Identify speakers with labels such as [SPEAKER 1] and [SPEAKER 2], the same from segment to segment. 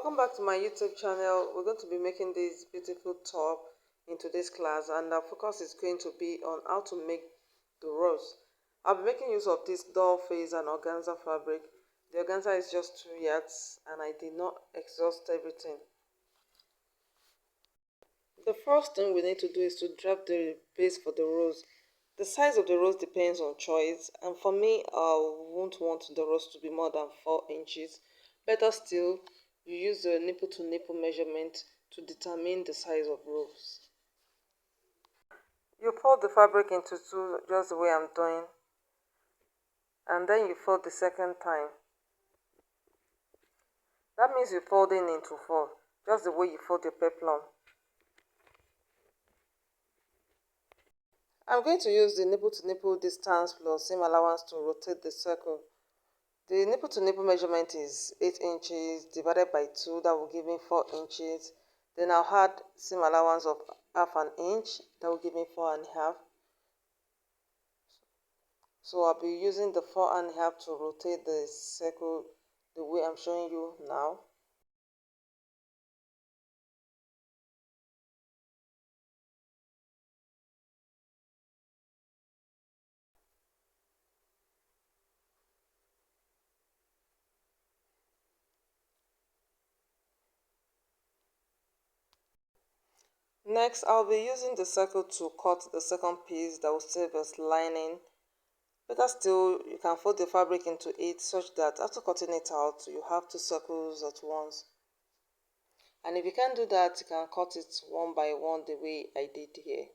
[SPEAKER 1] Welcome back to my YouTube channel. We're going to be making this beautiful top in today's class, and our focus is going to be on how to make the rose. I'll be making use of this doll face and organza fabric. The organza is just 2 yards and I did not exhaust everything. The first thing we need to do is to draft the base for the rose. The size of the rose depends on choice, and for me I won't want the rose to be more than 4 inches. Better still, you use the nipple to nipple measurement to determine the size of rose. You fold the fabric into two just the way I'm doing, and then you fold the second time. That means you're folding into 4, just the way you fold your peplum. I'm going to use the nipple to nipple distance plus seam allowance to rotate the circle. The nipple to nipple measurement is 8 inches divided by 2, that will give me 4 inches. Then I'll add seam allowance of half an inch, that will give me 4.5. So I'll be using the 4.5 to rotate the circle the way I'm showing you now. Next, I'll be using the circle to cut the second piece that will serve as lining. Better still, you can fold the fabric into 8 such that after cutting it out, you have 2 circles at once. And if you can't do that, you can cut it one by one the way I did here.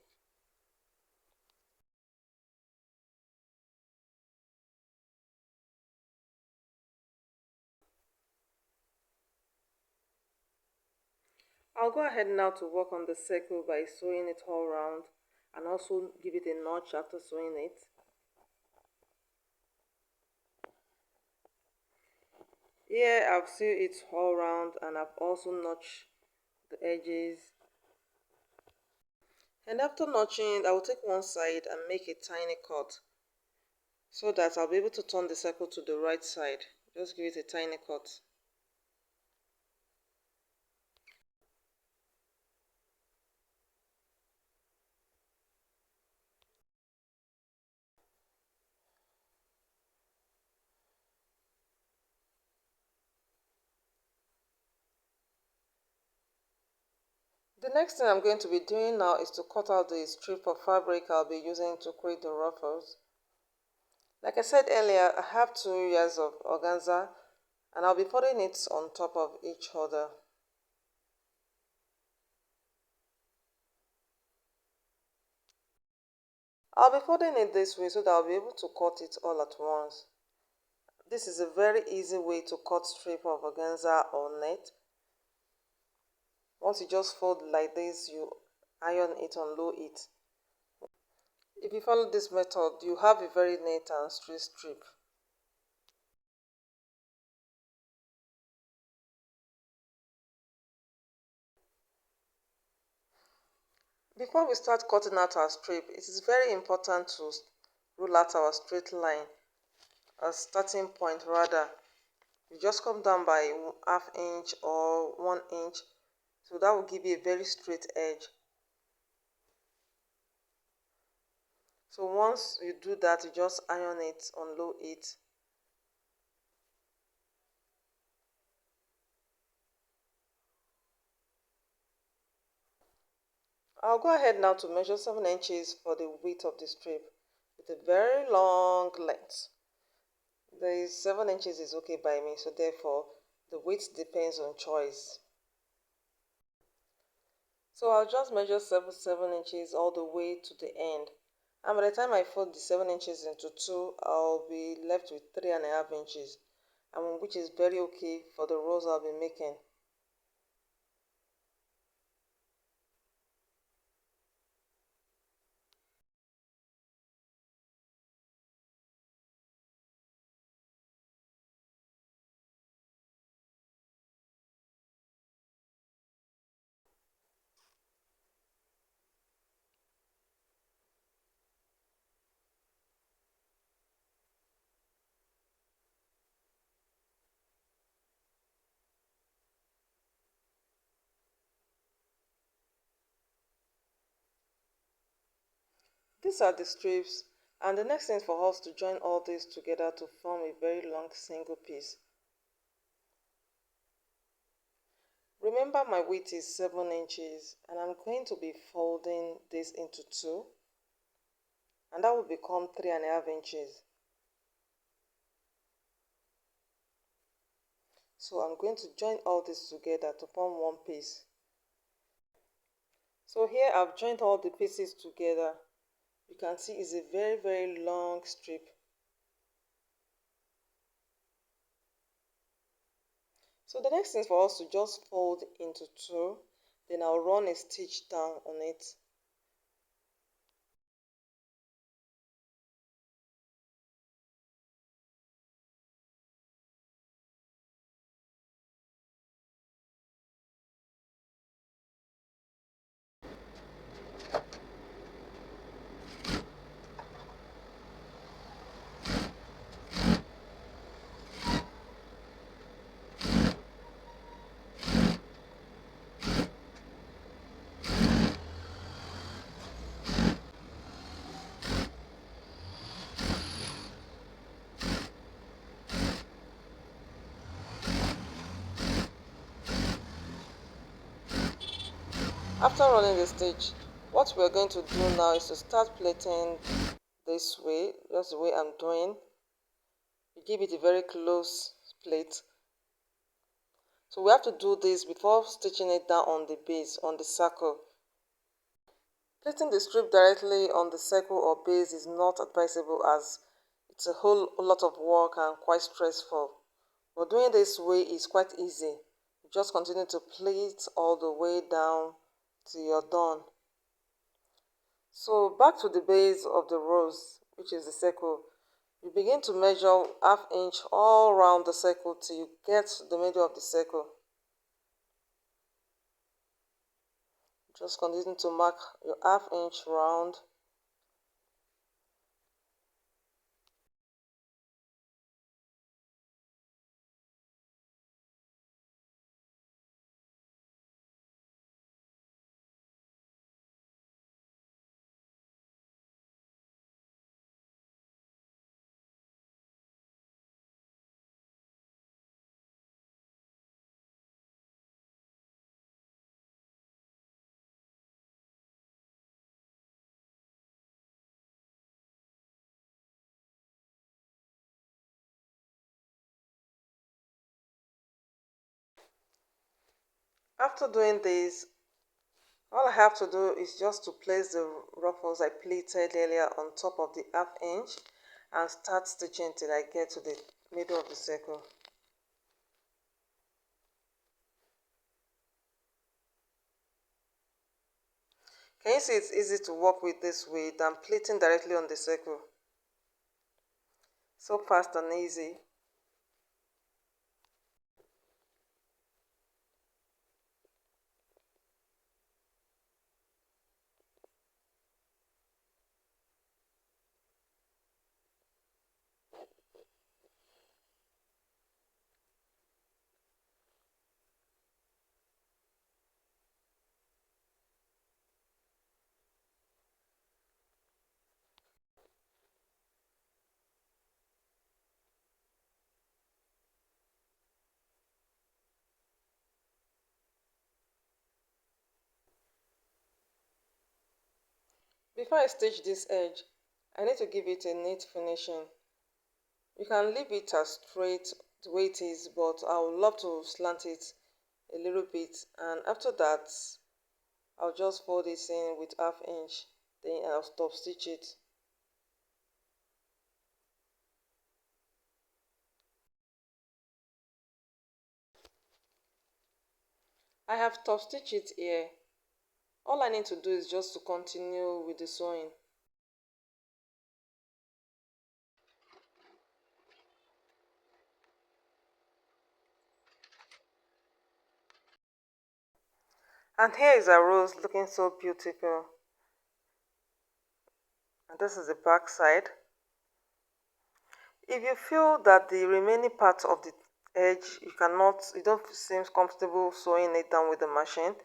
[SPEAKER 1] I'll go ahead now to work on the circle by sewing it all round and also give it a notch after sewing it. Here I've sewn it all round and I've also notched the edges. And after notching, I will take one side and make a tiny cut so that I'll be able to turn the circle to the right side. Just give it a tiny cut. The next thing I'm going to be doing now is to cut out the strip of fabric I'll be using to create the ruffles. Like I said earlier, I have 2 yards of organza and I'll be putting it on top of each other. I'll be folding it this way so that I'll be able to cut it all at once. This is a very easy way to cut strip of organza or net. Once you just fold like this, you iron it on low heat. If you follow this method, you have a very neat and straight strip. Before we start cutting out our strip, it is very important to rule out our straight line, a starting point rather. You just come down by ½ inch or 1 inch, so that will give you a very straight edge. So once you do that, you just iron it on low heat. I'll go ahead now to measure 7 inches for the width of the strip with a very long length. The 7 inches is okay by me, so therefore the width depends on choice. So I'll just measure 7 inches all the way to the end. And by the time I fold the 7 inches into 2, I'll be left with 3.5 inches, and which is very okay for the rows I'll be making. These are the strips, and the next thing is for us to join all these together to form a very long single piece. Remember my width is 7 inches, and I'm going to be folding this into two, and that will become 3.5 inches. So I'm going to join all this together to form one piece. So here I've joined all the pieces together. You can see it's a very long strip. So the next thing is for us to just fold into two, then I'll run a stitch down on it. After running the stitch, what we're going to do now is to start plaiting this way, just the way I'm doing. You give it a very close plait. So we have to do this before stitching it down on the base, on the circle. Plaiting the strip directly on the circle or base is not advisable as it's a whole lot of work and quite stressful. But doing this way is quite easy. You just continue to plait all the way down till you're done. So back to the base of the rose, which is the circle. You begin to measure ½ inch all around the circle till you get to the middle of the circle. Just continue to mark your ½ inch round. After doing this, all I have to do is just to place the ruffles I pleated earlier on top of the ½ inch and start stitching till I get to the middle of the circle. Can you see it's easy to work with this way than pleating directly on the circle? So fast and easy. Before I stitch this edge, I need to give it a neat finishing. You can leave it as straight the way it is, but I would love to slant it a little bit, and after that I'll just fold this in with ½ inch, then I'll stop stitch it. I have top stitched it here. All I need to do is just to continue with the sewing. And here is our rose looking so beautiful. And this is the back side. If you feel that the remaining part of the edge you don't seem comfortable sewing it down with the machine,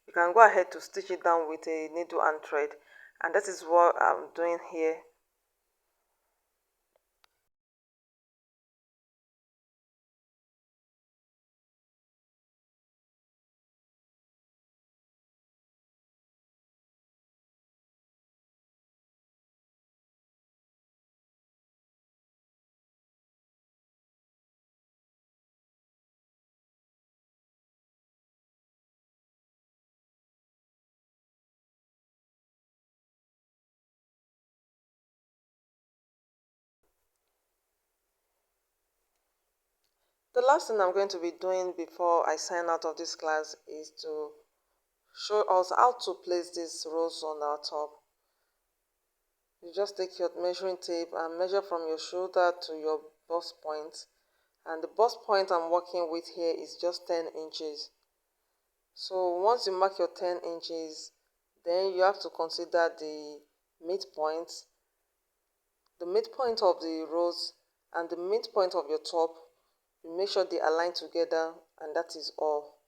[SPEAKER 1] you can go ahead to stitch it down with a needle and thread. And that is what I'm doing here. The last thing I'm going to be doing before I sign out of this class is to show us how to place these rows on our top. You just take your measuring tape and measure from your shoulder to your bust point. And the bust point I'm working with here is just 10 inches. So once you mark your 10 inches, then you have to consider the midpoint of the rows and the midpoint of your top. You make sure they align together, and that is all.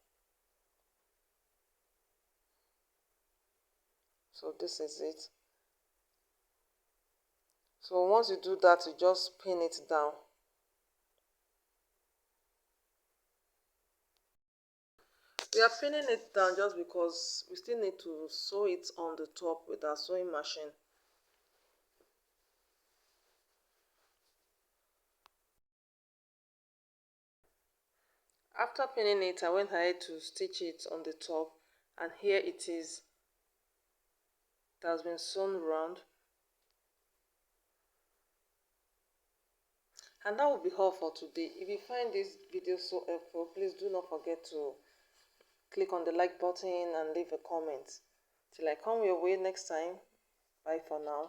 [SPEAKER 1] So this is it. So once you do that, you just pin it down. We are pinning it down just because we still need to sew it on the top with our sewing machine. After pinning it, I went ahead to stitch it on the top, and here it is. It has been sewn round. And that will be all for today. If you find this video so helpful, please do not forget to click on the like button and leave a comment. Till I come your way next time, bye for now.